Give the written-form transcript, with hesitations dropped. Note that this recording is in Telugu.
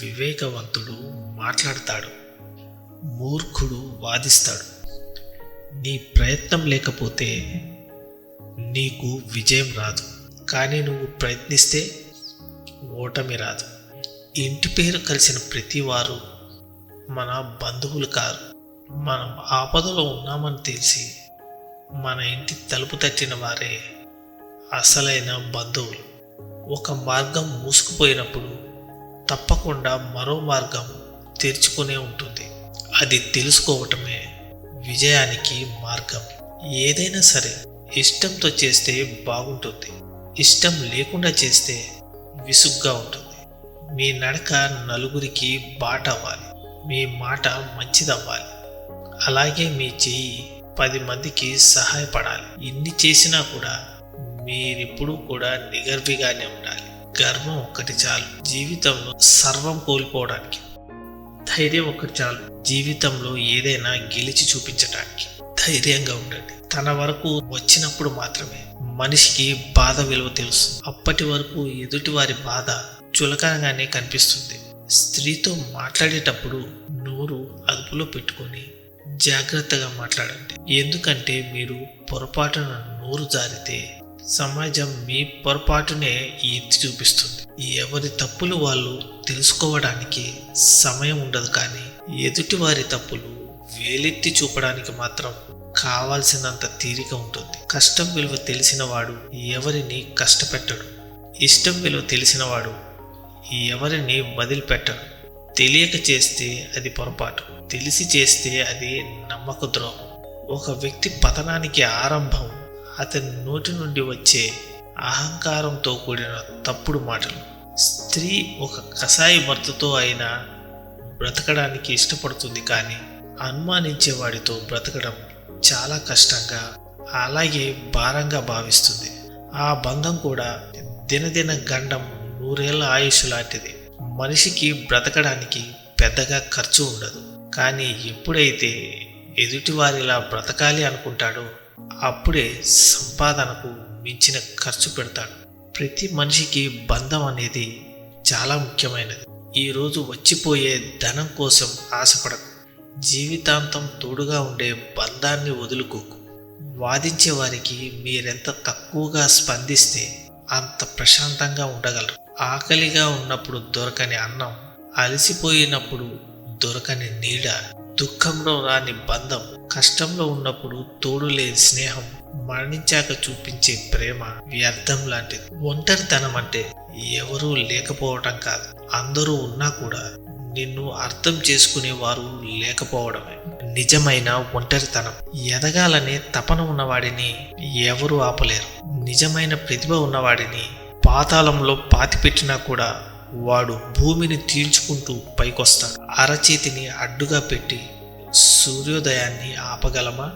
వివేకవంతుడు మాట్లాడతాడు, మూర్ఖుడు వాదిస్తాడు. నీ ప్రయత్నం లేకపోతే నీకు విజయం రాదు, కానీ నువ్వు ప్రయత్నిస్తే ఓటమి రాదు. ఇంటి పేరు కలిసిన ప్రతి వారు మన బంధువులు కారు. మనం ఆపదలో ఉన్నామని తెలిసి మన ఇంటి తలుపు తట్టిన వారే అసలైన బంధువులు. ఒక మార్గం మూసుకుపోయినప్పుడు తప్పకుండా మరో మార్గం తెరుచుకునే ఉంటుంది. అది తెలుసుకోవటమే విజయానికి మార్గం. ఏదైనా సరే ఇష్టంతో చేస్తే బాగుంటుంది, ఇష్టం లేకుండా చేస్తే విసుగ్గా ఉంటుంది. మీ నడక నలుగురికి బాట అవ్వాలి, మీ మాట మంచిదవ్వాలి, అలాగే మీ చెయ్యి 10 మందికి సహాయపడాలి. ఇన్ని చేసినా కూడా మీరెప్పుడు కూడా నిగర్విగానే ఉండాలి. గర్వం ఒక్కటి చాలు జీవితంలో సర్వం కోల్పోవడానికి. ధైర్యం ఒక్కటి చాలు జీవితంలో ఏదైనా గెలిచి చూపించడానికి. ధైర్యంగా ఉండండి. తన వరకు వచ్చినప్పుడు మాత్రమే మనిషికి బాధ విలువ తెలుస్తుంది. అప్పటి వరకు ఎదుటి వారి బాధ చులకనగానే కనిపిస్తుంది. స్త్రీతో మాట్లాడేటప్పుడు నోరు అదుపులో పెట్టుకొని జాగ్రత్తగా మాట్లాడండి. ఎందుకంటే మీరు పొరపాటున నోరు జారితే సమాజం మీ పొరపాటునే ఎత్తి చూపిస్తుంది. ఎవరి తప్పులు వాళ్ళు తెలుసుకోవడానికి సమయం ఉండదు, కానీ ఎదుటి వారి తప్పులు వేలెత్తి చూపడానికి మాత్రం కావాల్సినంత తీరిక ఉంటుంది. కష్టం విలువ తెలిసినవాడు ఎవరిని కష్టపెట్టడు. ఇష్టం విలువ తెలిసినవాడు ఎవరిని వదిలిపెట్టడు. తెలియక చేస్తే అది పొరపాటు, తెలిసి చేస్తే అది నమ్మక ద్రోహం. ఒక వ్యక్తి పతనానికి ఆరంభం అతని నోటి నుండి వచ్చే అహంకారంతో కూడిన తప్పుడు మాటలు. స్త్రీ ఒక కసాయి భర్తతో అయినా బ్రతకడానికి ఇష్టపడుతుంది, కానీ అనుమానించేవాడితో బ్రతకడం చాలా కష్టంగా, అలాగే భారంగా భావిస్తుంది. ఆ బంధం కూడా దినదిన గండం 100 ఏళ్ల ఆయుష్ లాంటిది. మనిషికి బ్రతకడానికి పెద్దగా ఖర్చు ఉండదు, కానీ ఎప్పుడైతే ఎదుటివారిలా బ్రతకాలి అనుకుంటాడో అప్పుడే సంపాదనకు మించిన ఖర్చు పెడతాడు. ప్రతి మనిషికి బంధం అనేది చాలా ముఖ్యమైనది. ఈరోజు వచ్చిపోయే ధనం కోసం ఆశపడకు. జీవితాంతం తోడుగా ఉండే బంధాన్ని వదులుకోకు. వాదించే వారికి మీరెంత తక్కువగా స్పందిస్తే అంత ప్రశాంతంగా ఉండగలరు. ఆకలిగా ఉన్నప్పుడు దొరకని అన్నం, అలసిపోయినప్పుడు దొరకని నీడ, దుఃఖంలో రాని బంధం, కష్టంలో ఉన్నప్పుడు తోడు లేని స్నేహం, మరణించాక చూపించే ప్రేమ వ్యర్థం లాంటిది. ఒంటరితనం అంటే ఎవరూ లేకపోవటం కాదు, అందరూ ఉన్నా కూడా నిన్ను అర్థం చేసుకునేవారు లేకపోవడమే నిజమైన ఒంటరితనం. ఎదగాలనే తపన ఉన్నవాడిని ఎవరూ ఆపలేరు. నిజమైన ప్రతిభ ఉన్నవాడిని పాతాళంలో పాతిపెట్టినా కూడా వాడు భూమిని తీల్చుకుంటూ పైకొస్తాడు. అరచేతిని అడ్డుగా పెట్టి సూర్యోదయాన్ని ఆపగలమా?